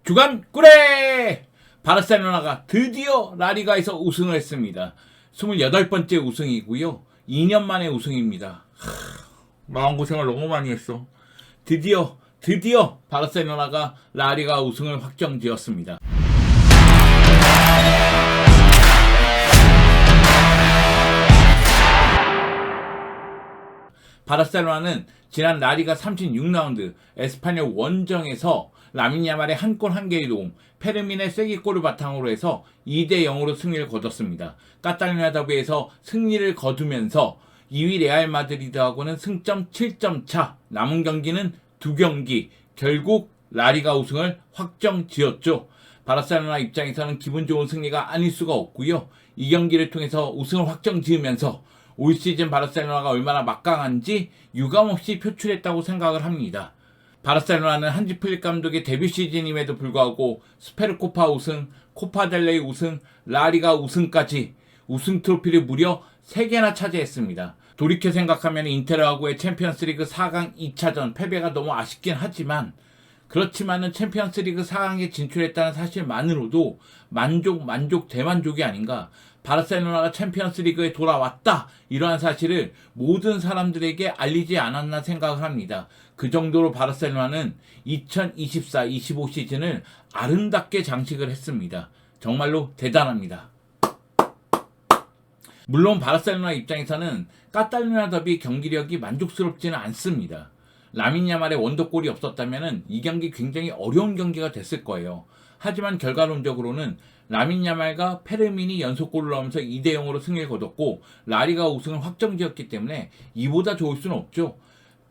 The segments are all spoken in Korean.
주간 꿀에 바르셀로나가 드디어 라리가에서 우승을 했습니다. 28번째 우승이고요. 2년 만에 우승입니다. 마음고생을 너무 많이 했어. 드디어 바르셀로나가 라리가 우승을 확정지었습니다. 바르셀로나는 지난 라리가 36라운드 에스파뇰 원정에서 라민 야말의 한 골 한 개의 도움, 페르민의 쐐기골을 바탕으로 해서 2대0으로 승리를 거뒀습니다. 카탈루냐 더비에서 승리를 거두면서 2위 레알 마드리드하고는 승점 7점 차, 남은 경기는 2경기, 결국 라리가 우승을 확정지었죠. 바르셀로나 입장에서는 기분 좋은 승리가 아닐 수가 없고요. 이 경기를 통해서 우승을 확정지으면서 올 시즌 바르셀로나가 얼마나 막강한지 유감없이 표출했다고 생각을 합니다. 바르셀로나는 한지 플릭 감독의 데뷔 시즌임에도 불구하고 스페르코파 우승, 코파델레이 우승, 라리가 우승까지 우승 트로피를 무려 3개나 차지했습니다. 돌이켜 생각하면 인테르하고의 챔피언스리그 4강 2차전 패배가 너무 아쉽긴 하지만 그렇지만은 챔피언스리그 4강에 진출했다는 사실만으로도 만족 대만족이 아닌가. 바르셀로나가 챔피언스리그에 돌아왔다, 이러한 사실을 모든 사람들에게 알리지 않았나 생각을 합니다. 그 정도로 바르셀로나는 2024-25 시즌을 아름답게 장식을 했습니다. 정말로 대단합니다. 물론 바르셀로나 입장에서는 카탈루냐 더비 경기력이 만족스럽지는 않습니다. 라민 야말의 원더골이 없었다면 이 경기 굉장히 어려운 경기가 됐을 거예요. 하지만 결과론적으로는 라민 야말과 페르민이 연속골을 넣으면서 2대0으로 승리를 거뒀고 라리가 우승을 확정지었기 때문에 이보다 좋을 수는 없죠.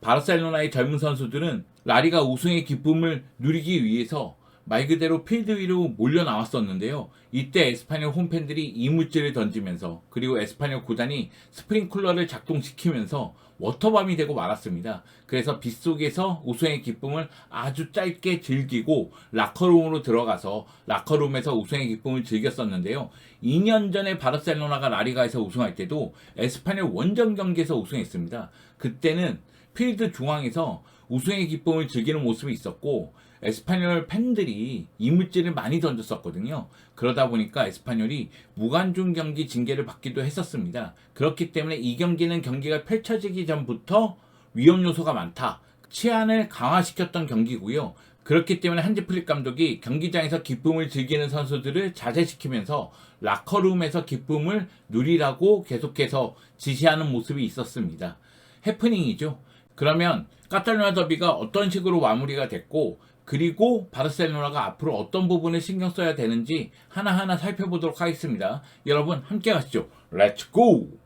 바르셀로나의 젊은 선수들은 라리가 우승의 기쁨을 누리기 위해서 말 그대로 필드 위로 몰려 나왔었는데요. 이때 에스파뇰 홈팬들이 이물질을 던지면서 그리고 에스파뇰 구단이 스프링클러를 작동시키면서 워터밤이 되고 말았습니다. 그래서 빗속에서 우승의 기쁨을 아주 짧게 즐기고 라커룸으로 들어가서 라커룸에서 우승의 기쁨을 즐겼었는데요. 2년 전에 바르셀로나가 라리가에서 우승할 때도 에스파뇰 원정 경기에서 우승했습니다. 그때는 필드 중앙에서 우승의 기쁨을 즐기는 모습이 있었고 에스파뇰 팬들이 이물질을 많이 던졌었거든요. 그러다 보니까 에스파뇰이 무관중 경기 징계를 받기도 했었습니다. 그렇기 때문에 이 경기는 경기가 펼쳐지기 전부터 위험 요소가 많다, 치안을 강화시켰던 경기고요. 그렇기 때문에 한지 플릭 감독이 경기장에서 기쁨을 즐기는 선수들을 자제시키면서 라커룸에서 기쁨을 누리라고 계속해서 지시하는 모습이 있었습니다. 해프닝이죠. 그러면 카탈루냐 더비가 어떤 식으로 마무리가 됐고 그리고 바르셀로나가 앞으로 어떤 부분을 신경 써야 되는지 하나하나 살펴보도록 하겠습니다. 여러분 함께 가시죠. 렛츠 고!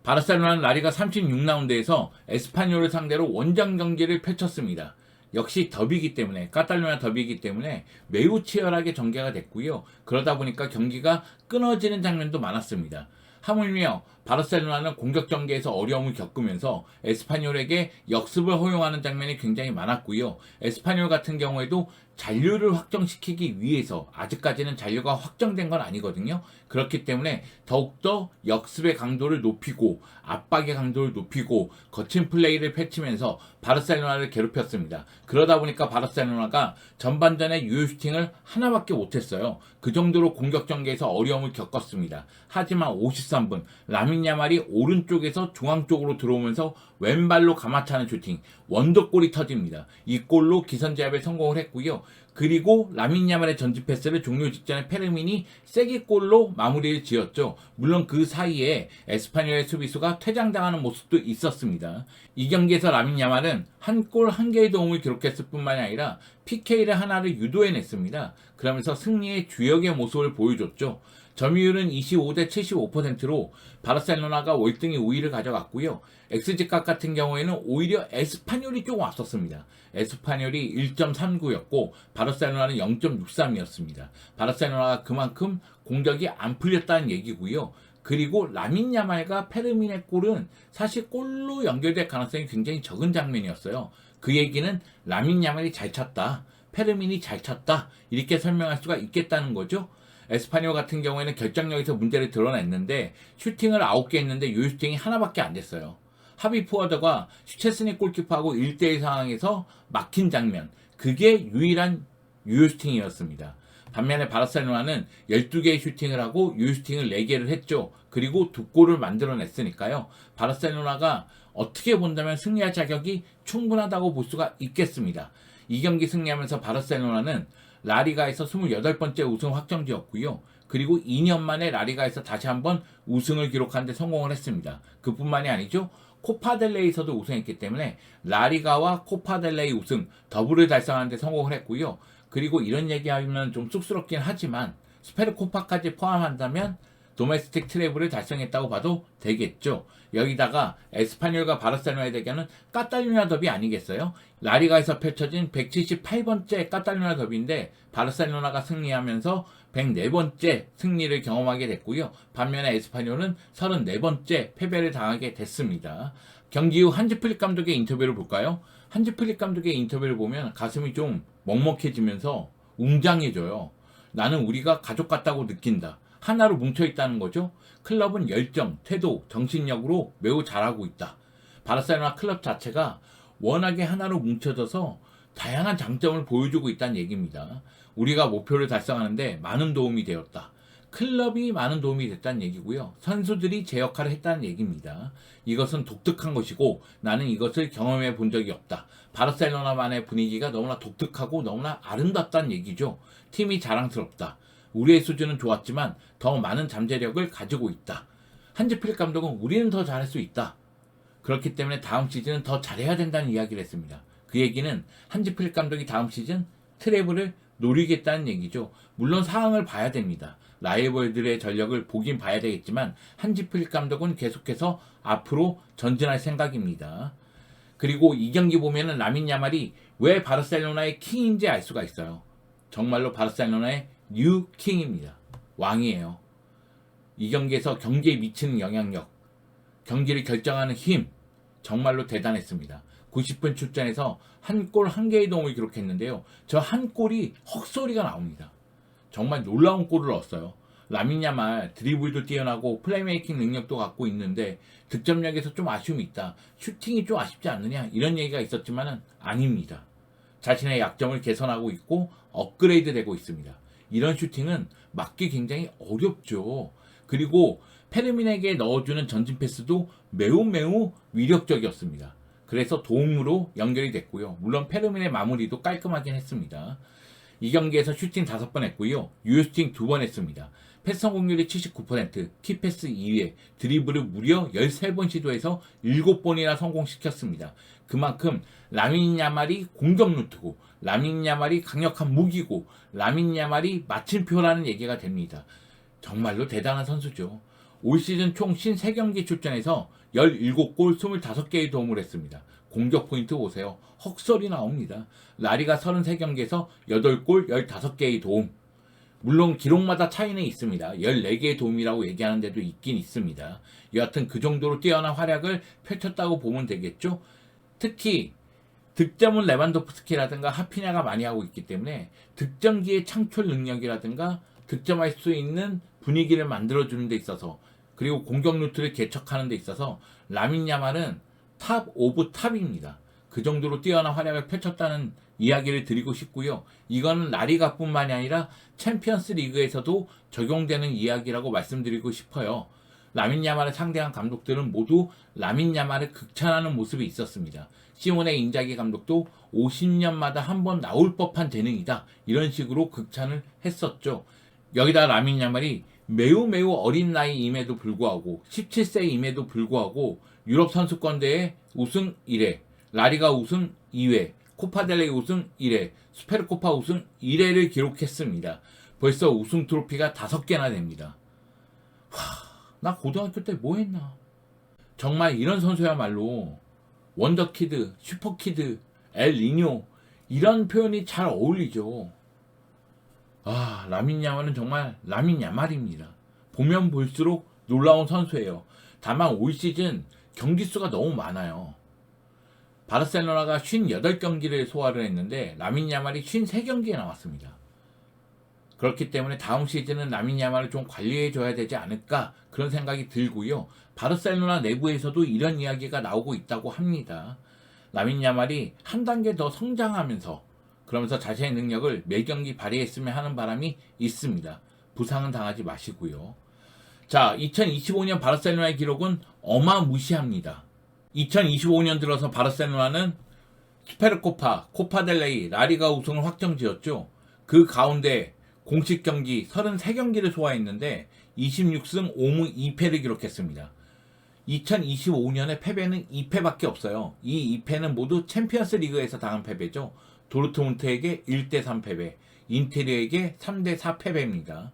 바르셀로나는 라리가 36라운드에서 에스파뇰을 상대로 원정 경기를 펼쳤습니다. 역시 더비이기 때문에, 카탈루냐 더비이기 때문에 매우 치열하게 전개가 됐고요. 그러다 보니까 경기가 끊어지는 장면도 많았습니다. 하물며 바르셀로나는 공격 전개에서 어려움을 겪으면서 에스파뇰에게 역습을 허용하는 장면이 굉장히 많았고요. 에스파뇰 같은 경우에도 잔류를 확정시키기 위해서, 아직까지는 잔류가 확정된 건 아니거든요. 그렇기 때문에 더욱더 역습의 강도를 높이고 압박의 강도를 높이고 거친 플레이를 펼치면서 바르셀로나를 괴롭혔습니다. 그러다 보니까 바르셀로나가 전반전에 유효 슈팅을 하나밖에 못했어요. 그 정도로 공격 전개에서 어려움을 겪었습니다. 하지만 53분 라민 야말이 오른쪽에서 중앙 쪽으로 들어오면서 왼발로 감아차는 슈팅, 원더골이 터집니다. 이 골로 기선제압에 성공을 했고요. 그리고 라민 야말의 전지 패스를 종료 직전에 페르민이 쐐기골로 마무리를 지었죠. 물론 그 사이에 에스파뇰의 수비수가 퇴장당하는 모습도 있었습니다. 이 경기에서 라민 야말은 한 골 한 개의 도움을 기록했을 뿐만이 아니라 PK를 하나를 유도해냈습니다. 그러면서 승리의 주역의 모습을 보여줬죠. 점유율은 25대 75%로 바르셀로나가 월등히 우위를 가져갔고요. XG값 같은 경우에는 오히려 에스파뇰이 조금 앞섰습니다. 에스파뇰이 1.39였고 바르셀로나는 0.63이었습니다. 바르셀로나가 그만큼 공격이 안 풀렸다는 얘기고요. 그리고 라민 야말과 페르민의 골은 사실 골로 연결될 가능성이 굉장히 적은 장면이었어요. 그 얘기는 라민 야말이 잘 찼다, 페르민이 잘 찼다, 이렇게 설명할 수가 있겠다는 거죠. 에스파뇰 같은 경우에는 결정력에서 문제를 드러냈는데 슈팅을 9개 했는데 유효 슈팅이 하나밖에 안 됐어요. 하비 포워드가 슈체스니 골키퍼하고 1대1 상황에서 막힌 장면, 그게 유일한 유효 슈팅이었습니다. 반면에 바르셀로나는 12개의 슈팅을 하고 유효 슈팅을 4개를 했죠. 그리고 2골을 만들어냈으니까요. 바르셀로나가 어떻게 본다면 승리할 자격이 충분하다고 볼 수가 있겠습니다. 이 경기 승리하면서 바르셀로나는 라리가에서 28번째 우승 확정지었고요. 그리고 2년 만에 라리가에서 다시 한번 우승을 기록하는 데 성공을 했습니다. 그뿐만이 아니죠. 코파델레이에서도 우승했기 때문에 라리가와 코파델레이 우승 더블을 달성하는 데 성공을 했고요. 그리고 이런 얘기하면 좀 쑥스럽긴 하지만 스페르코파까지 포함한다면 도메스틱 트래블을 달성했다고 봐도 되겠죠. 여기다가 에스파뇰과 바르셀로나의 대결은 카탈루냐 더비 아니겠어요? 라리가에서 펼쳐진 178번째 카탈루냐 더비인데 바르셀로나가 승리하면서 104번째 승리를 경험하게 됐고요. 반면에 에스파뇰은 34번째 패배를 당하게 됐습니다. 경기 후 한지 플릭 감독의 인터뷰를 볼까요? 한지 플릭 감독의 인터뷰를 보면 가슴이 좀 먹먹해지면서 웅장해져요. 나는 우리가 가족 같다고 느낀다. 하나로 뭉쳐있다는 거죠. 클럽은 열정, 태도, 정신력으로 매우 잘하고 있다. 바르셀로나 클럽 자체가 워낙에 하나로 뭉쳐져서 다양한 장점을 보여주고 있다는 얘기입니다. 우리가 목표를 달성하는데 많은 도움이 되었다. 클럽이 많은 도움이 됐다는 얘기고요. 선수들이 제 역할을 했다는 얘기입니다. 이것은 독특한 것이고 나는 이것을 경험해 본 적이 없다. 바르셀로나만의 분위기가 너무나 독특하고 너무나 아름답다는 얘기죠. 팀이 자랑스럽다. 우리의 수준은 좋았지만 더 많은 잠재력을 가지고 있다. 한지 플릭 감독은 우리는 더 잘할 수 있다. 그렇기 때문에 다음 시즌은 더 잘해야 된다는 이야기를 했습니다. 그 얘기는 한지 플릭 감독이 다음 시즌 트래블을 노리겠다는 얘기죠. 물론 상황을 봐야 됩니다. 라이벌들의 전력을 보긴 봐야 되겠지만 한지 플릭 감독은 계속해서 앞으로 전진할 생각입니다. 그리고 이 경기 보면은 라민 야말이 왜 바르셀로나의 킹인지 알 수가 있어요. 정말로 바르셀로나의 뉴 킹입니다. 왕이에요. 이 경기에서 경기에 미치는 영향력, 경기를 결정하는 힘, 정말로 대단했습니다. 90분 출전해서 한 골 한 개의 도움을 기록했는데요. 저 한 골이 헉소리가 나옵니다. 정말 놀라운 골을 넣었어요. 라민 야말 드리블도 뛰어나고 플레이메이킹 능력도 갖고 있는데 득점력에서 좀 아쉬움이 있다. 슈팅이 좀 아쉽지 않느냐 이런 얘기가 있었지만은 아닙니다. 자신의 약점을 개선하고 있고 업그레이드 되고 있습니다. 이런 슈팅은 막기 굉장히 어렵죠. 그리고 페르민에게 넣어주는 전진 패스도 매우 위력적이었습니다. 그래서 도움으로 연결이 됐고요. 물론 페르민의 마무리도 깔끔하긴 했습니다. 이 경기에서 슈팅 5번 했고요. 유효 슈팅 2번 했습니다. 패스 성공률이 79%, 키패스 2회, 드리블을 무려 13번 시도해서 7번이나 성공시켰습니다. 그만큼 라민 야말이 공격 루트고 라민 야말이 강력한 무기고 라민 야말이 마침표라는 얘기가 됩니다. 정말로 대단한 선수죠. 올 시즌 총 53경기 출전해서 17골 25개의 도움을 했습니다. 공격 포인트 보세요. 헉소리 나옵니다. 라리가 33경기에서 8골 15개의 도움. 물론 기록마다 차이는 있습니다. 14개의 도움이라고 얘기하는 데도 있긴 있습니다. 여하튼 그 정도로 뛰어난 활약을 펼쳤다고 보면 되겠죠. 특히 득점은 레반도프스키라든가 하피냐가 많이 하고 있기 때문에 득점기의 창출 능력이라든가 득점할 수 있는 분위기를 만들어주는 데 있어서 그리고 공격 루트를 개척하는 데 있어서 라민 야말은 탑 오브 탑입니다. 그 정도로 뛰어난 활약을 펼쳤다는 이야기를 드리고 싶고요. 이거는 라리가뿐만이 아니라 챔피언스 리그에서도 적용되는 이야기라고 말씀드리고 싶어요. 라민 야말을 상대한 감독들은 모두 라민 야말을 극찬하는 모습이 있었습니다. 시몬의 인자기 감독도 50년마다 한 번 나올 법한 재능이다. 이런 식으로 극찬을 했었죠. 여기다 라민 야말이 매우 어린 나이임에도 불구하고 17세임에도 불구하고 유럽 선수권대회 우승 1회, 라리가 우승 2회, 코파델레이 우승 1회, 스페르코파 우승 1회를 기록했습니다. 벌써 우승 트로피가 5개나 됩니다. 나 고등학교 때 뭐 했나? 정말 이런 선수야말로 원더키드, 슈퍼키드, 엘니뇨 이런 표현이 잘 어울리죠. 라민 야말은 정말 라민 야말입니다. 보면 볼수록 놀라운 선수예요. 다만 올 시즌 경기 수가 너무 많아요. 바르셀로나가 58경기를 소화를 했는데 라민 야말이 53경기에 나왔습니다. 그렇기 때문에 다음 시즌은 라민 야말을 좀 관리해줘야 되지 않을까 그런 생각이 들고요. 바르셀로나 내부에서도 이런 이야기가 나오고 있다고 합니다. 라민 야말이 한 단계 더 성장하면서 그러면서 자신의 능력을 매 경기 발휘했으면 하는 바람이 있습니다. 부상은 당하지 마시고요. 자, 2025년 바르셀로나의 기록은 어마무시합니다. 2025년 들어서 바르셀로나는 스페르코파, 코파델레이, 라리가 우승을 확정지었죠. 그 가운데 공식 경기 33경기를 소화했는데 26승 5무 2패를 기록했습니다. 2025년의 패배는 2패밖에 없어요. 이 2패는 모두 챔피언스 리그에서 당한 패배죠. 도르트문트에게 1대3 패배, 인테리어에게 3대4 패배입니다.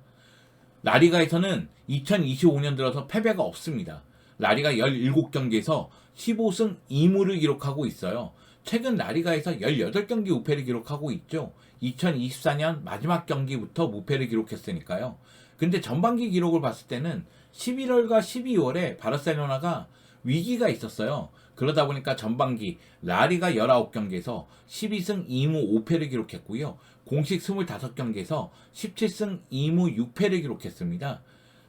라리가에서는 2025년 들어서 패배가 없습니다. 라리가 17경기에서 15승 2무를 기록하고 있어요. 최근 라리가에서 18경기 우패를 기록하고 있죠. 2024년 마지막 경기부터 무패를 기록했으니까요. 근데 전반기 기록을 봤을 때는 11월과 12월에 바르셀로나가 위기가 있었어요. 그러다 보니까 전반기 라리가 19경기에서 12승 2무 5패를 기록했고요. 공식 25경기에서 17승 2무 6패를 기록했습니다.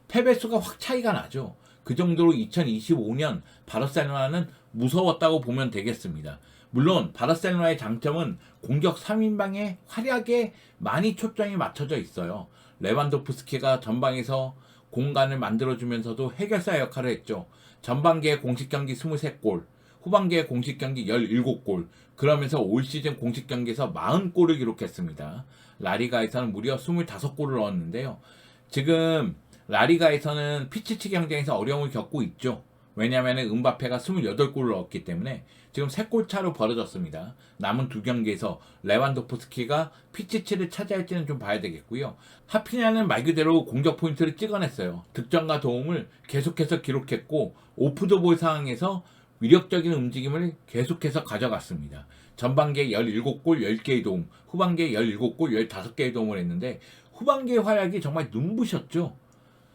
패배수가 확 차이가 나죠. 그 정도로 2025년 바르셀로나는 무서웠다고 보면 되겠습니다. 물론 바르셀로나의 장점은 공격 3인방의 활약에 많이 초점이 맞춰져 있어요. 레반도프스키가 전방에서 공간을 만들어주면서도 해결사 역할을 했죠. 전반기에 공식 경기 23골, 후반기에 공식 경기 17골, 그러면서 올 시즌 공식 경기에서 40골을 기록했습니다. 라리가에서는 무려 25골을 넣었는데요. 지금 라리가에서는 피치치 경쟁에서 어려움을 겪고 있죠. 왜냐하면 음바페가 28골을 넣었기 때문에 지금 3골 차로 벌어졌습니다. 남은 2경기에서 레반도프스키가 피치치를 차지할지는 좀 봐야 되겠고요. 하피냐는 말 그대로 공격 포인트를 찍어냈어요. 득점과 도움을 계속해서 기록했고 오프더볼 상황에서 위력적인 움직임을 계속해서 가져갔습니다. 전반기에 17골 10개의 도움, 후반기에 17골 15개의 도움을 했는데 후반기의 활약이 정말 눈부셨죠.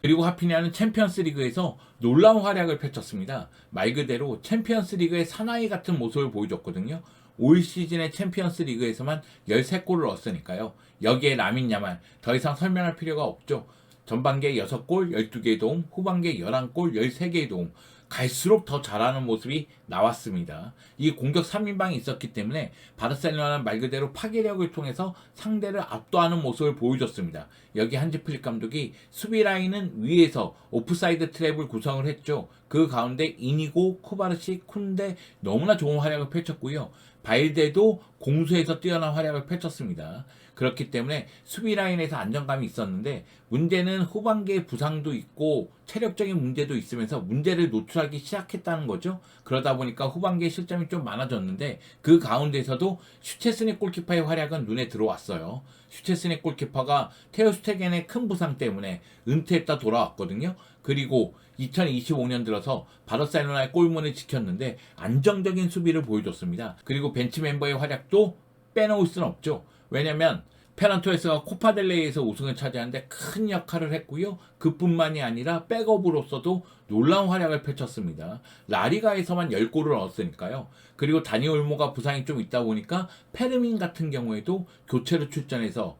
그리고 하피냐는 챔피언스 리그에서 놀라운 활약을 펼쳤습니다. 말 그대로 챔피언스 리그의 사나이 같은 모습을 보여줬거든요. 올 시즌의 챔피언스 리그에서만 13골을 넣었으니까요. 여기에 라민 야말 더 이상 설명할 필요가 없죠. 전반기에 6골 12개의 도움, 후반기에 11골 13개의 도움. 갈수록 더 잘하는 모습이 나왔습니다. 이 공격 3인방이 있었기 때문에 바르셀로나는 말 그대로 파괴력을 통해서 상대를 압도하는 모습을 보여줬습니다. 여기 한지 플릭 감독이 수비 라인은 위에서 오프사이드 트랩을 구성을 했죠. 그 가운데 이니고, 쿠바르시, 쿤데 너무나 좋은 활약을 펼쳤고요. 발데도 공수에서 뛰어난 활약을 펼쳤습니다. 그렇기 때문에 수비 라인에서 안정감이 있었는데 문제는 후반기에 부상도 있고 체력적인 문제도 있으면서 문제를 노출하기 시작했다는 거죠. 그러다 보니까 후반기에 실점이 좀 많아졌는데 그 가운데서도 슈체스니 골키퍼의 활약은 눈에 들어왔어요. 슈체스니 골키퍼가 테오 스테겐의 큰 부상 때문에 은퇴했다 돌아왔거든요. 그리고 2025년 들어서 바르셀로나의 골문을 지켰는데 안정적인 수비를 보여줬습니다. 그리고 벤치 멤버의 활약도 빼놓을 수는 없죠. 왜냐면 페란토레스가 코파델레이에서 우승을 차지하는데 큰 역할을 했고요. 그뿐만이 아니라 백업으로서도 놀라운 활약을 펼쳤습니다. 라리가에서만 10골을 넣었으니까요. 그리고 다니 올모가 부상이 좀 있다 보니까 페르민 같은 경우에도 교체로 출전해서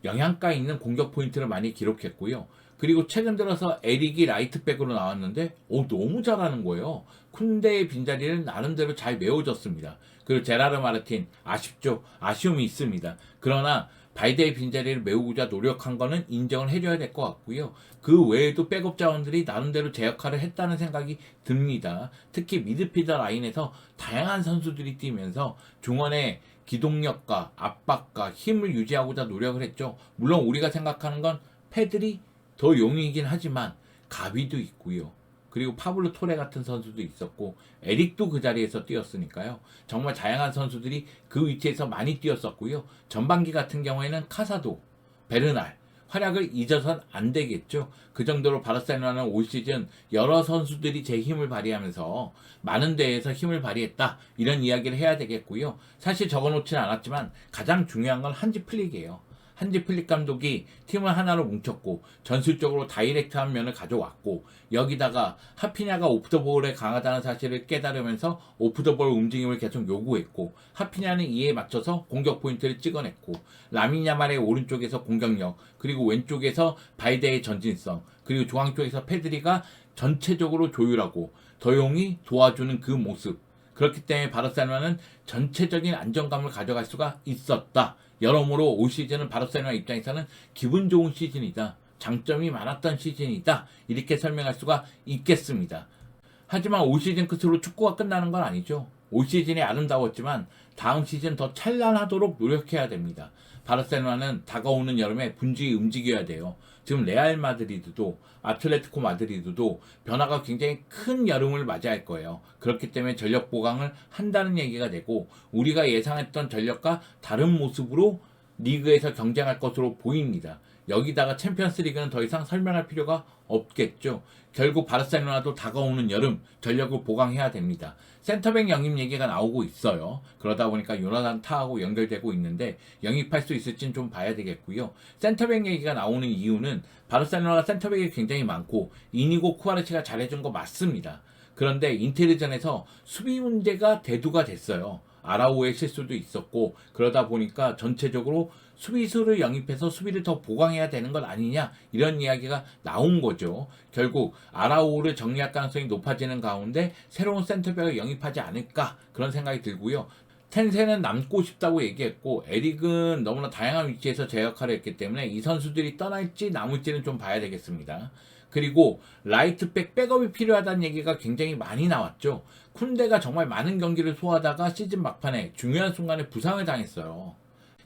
영향가 있는 공격 포인트를 많이 기록했고요. 그리고 최근 들어서 에릭이 라이트백으로 나왔는데 너무 잘하는 거예요. 쿤데의 빈자리를 나름대로 잘 메워줬습니다. 그리고 제라르 마르틴 아쉽죠. 아쉬움이 있습니다. 그러나 발데의 빈자리를 메우고자 노력한 거는 인정을 해줘야 될 것 같고요. 그 외에도 백업 자원들이 나름대로 제 역할을 했다는 생각이 듭니다. 특히 미드필더 라인에서 다양한 선수들이 뛰면서 중원의 기동력과 압박과 힘을 유지하고자 노력을 했죠. 물론 우리가 생각하는 건 패들이 더 용이긴 하지만 가비도 있고요. 그리고 파블로 토레 같은 선수도 있었고 에릭도 그 자리에서 뛰었으니까요. 정말 다양한 선수들이 그 위치에서 많이 뛰었었고요. 전반기 같은 경우에는 카사도, 베르날 활약을 잊어선 안 되겠죠. 그 정도로 바르셀로나는 올 시즌 여러 선수들이 제 힘을 발휘하면서 많은 대회에서 힘을 발휘했다. 이런 이야기를 해야 되겠고요. 사실 적어놓지는 않았지만 가장 중요한 건 한지 플릭이에요. 한지 플릭 감독이 팀을 하나로 뭉쳤고 전술적으로 다이렉트한 면을 가져왔고 여기다가 하피냐가 오프더볼에 강하다는 사실을 깨달으면서 오프더볼 움직임을 계속 요구했고 하피냐는 이에 맞춰서 공격 포인트를 찍어냈고 라민 야말의 오른쪽에서 공격력 그리고 왼쪽에서 발데의 전진성 그리고 중앙 쪽에서 페드리가 전체적으로 조율하고 더용이 도와주는 그 모습 그렇기 때문에 바르셀로나는 전체적인 안정감을 가져갈 수가 있었다. 여러모로 올 시즌은 바르셀로나 입장에서는 기분 좋은 시즌이다. 장점이 많았던 시즌이다. 이렇게 설명할 수가 있겠습니다. 하지만 올 시즌 끝으로 축구가 끝나는 건 아니죠. 올 시즌이 아름다웠지만 다음 시즌 더 찬란하도록 노력해야 됩니다. 바르셀로나는 다가오는 여름에 분주히 움직여야 돼요. 지금 레알 마드리드도 아틀레티코 마드리드도 변화가 굉장히 큰 여름을 맞이할 거예요. 그렇기 때문에 전력 보강을 한다는 얘기가 되고 우리가 예상했던 전력과 다른 모습으로 리그에서 경쟁할 것으로 보입니다. 여기다가 챔피언스 리그는 더 이상 설명할 필요가 없겠죠. 결국 바르셀로나도 다가오는 여름 전력을 보강해야 됩니다. 센터백 영입 얘기가 나오고 있어요. 그러다 보니까 요나단 타하고 연결되고 있는데 영입할 수 있을지는 좀 봐야 되겠고요. 센터백 얘기가 나오는 이유는 바르셀로나가 센터백이 굉장히 많고 이니고 쿠아르치가 잘해준 거 맞습니다. 그런데 인테리전에서 수비 문제가 대두가 됐어요. 아라우의 실수도 있었고 그러다 보니까 전체적으로 수비수를 영입해서 수비를 더 보강해야 되는 것 아니냐 이런 이야기가 나온 거죠. 결국 아라우를 정리할 가능성이 높아지는 가운데 새로운 센터백을 영입하지 않을까 그런 생각이 들고요. 텐세는 남고 싶다고 얘기했고 에릭은 너무나 다양한 위치에서 제 역할을 했기 때문에 이 선수들이 떠날지 남을지는 좀 봐야 되겠습니다. 그리고 라이트백 백업이 필요하다는 얘기가 굉장히 많이 나왔죠. 쿤데가 정말 많은 경기를 소화하다가 시즌 막판에 중요한 순간에 부상을 당했어요.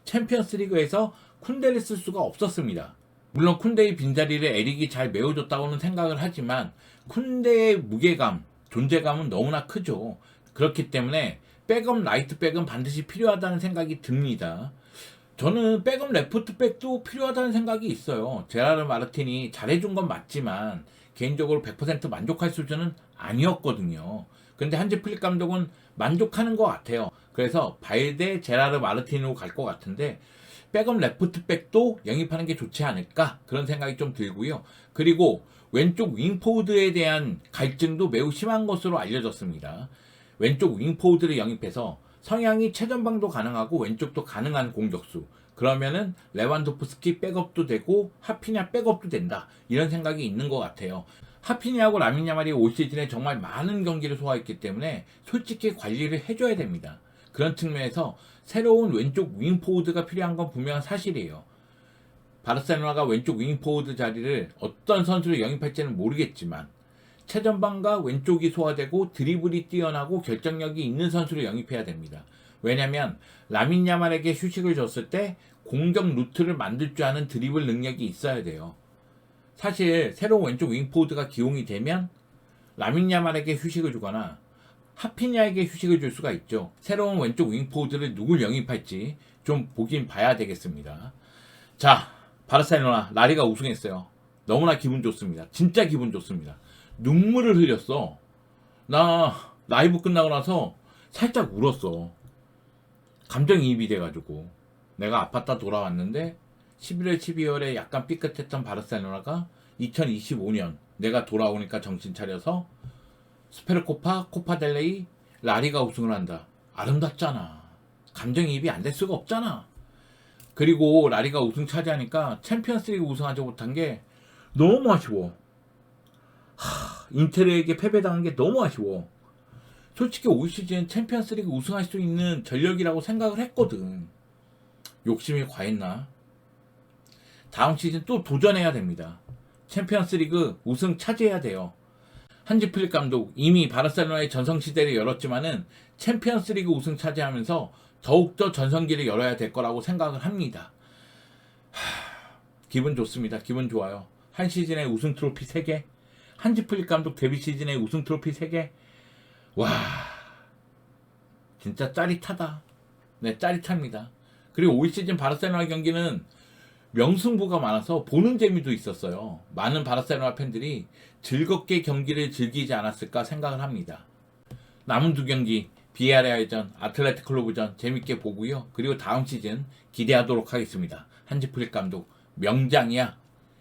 챔피언스 리그에서 쿤데를 쓸 수가 없었습니다. 물론 쿤데의 빈자리를 에릭이 잘 메워줬다고는 생각을 하지만 쿤데의 무게감, 존재감은 너무나 크죠. 그렇기 때문에 백업 라이트백은 반드시 필요하다는 생각이 듭니다. 저는 백업 레프트백도 필요하다는 생각이 있어요. 제라르 마르틴이 잘해준 건 맞지만 개인적으로 100% 만족할 수준은 아니었거든요. 근데 한지 플릭 감독은 만족하는 것 같아요. 그래서 발데 제라르 마르틴으로 갈 것 같은데 백업 레프트백도 영입하는 게 좋지 않을까 그런 생각이 좀 들고요. 그리고 왼쪽 윙포드에 대한 갈증도 매우 심한 것으로 알려졌습니다. 왼쪽 윙포드를 영입해서 성향이 최전방도 가능하고 왼쪽도 가능한 공격수. 그러면은 레반도프스키 백업도 되고 하피냐 백업도 된다. 이런 생각이 있는 것 같아요. 하피냐하고 라민 야말이 올 시즌에 정말 많은 경기를 소화했기 때문에 솔직히 관리를 해줘야 됩니다. 그런 측면에서 새로운 왼쪽 윙포워드가 필요한 건 분명한 사실이에요. 바르셀로나가 왼쪽 윙포워드 자리를 어떤 선수를 영입할지는 모르겠지만 최전방과 왼쪽이 소화되고 드리블이 뛰어나고 결정력이 있는 선수를 영입해야 됩니다. 왜냐하면 라민 야말에게 휴식을 줬을 때 공격 루트를 만들 줄 아는 드리블 능력이 있어야 돼요. 사실 새로운 왼쪽 윙포워드가 기용이 되면 라민 야말에게 휴식을 주거나 하피냐에게 휴식을 줄 수가 있죠. 새로운 왼쪽 윙포워드를 누굴 영입할지 좀 보긴 봐야 되겠습니다. 자, 바르셀로나 라리가 우승했어요. 너무나 기분 좋습니다. 진짜 기분 좋습니다. 눈물을 흘렸어. 나 라이브 끝나고 나서 살짝 울었어. 감정이입이 돼가지고 내가 아팠다 돌아왔는데 11월 12월에 약간 삐끗했던 바르셀로나가 2025년 내가 돌아오니까 정신 차려서 스페르코파, 코파델레이, 라리가 우승을 한다. 아름답잖아. 감정이입이 안 될 수가 없잖아. 그리고 라리가 우승 차지하니까 챔피언스리그 우승하지 못한 게 너무 아쉬워. 인테르에게 패배당한 게 너무 아쉬워. 솔직히 올 시즌 챔피언스리그 우승할 수 있는 전력이라고 생각을 했거든. 욕심이 과했나? 다음 시즌 또 도전해야 됩니다. 챔피언스리그 우승 차지해야 돼요. 한지 플릭 감독 이미 바르셀로나의 전성시대를 열었지만은 챔피언스리그 우승 차지하면서 더욱더 전성기를 열어야 될 거라고 생각을 합니다. 기분 좋습니다. 기분 좋아요. 한 시즌에 우승 트로피 3개, 한지 플릭 감독 데뷔 시즌에 우승 트로피 3개. 와, 진짜 짜릿하다. 네, 짜릿합니다. 그리고 올 시즌 바르셀로나 경기는 명승부가 많아서 보는 재미도 있었어요. 많은 바르셀로나 팬들이 즐겁게 경기를 즐기지 않았을까 생각을 합니다. 남은 2경기 비에리알전, 아틀레티코 클루브전 재밌게 보고요. 그리고 다음 시즌 기대하도록 하겠습니다. 한지 플릭 감독 명장이야.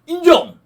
인정!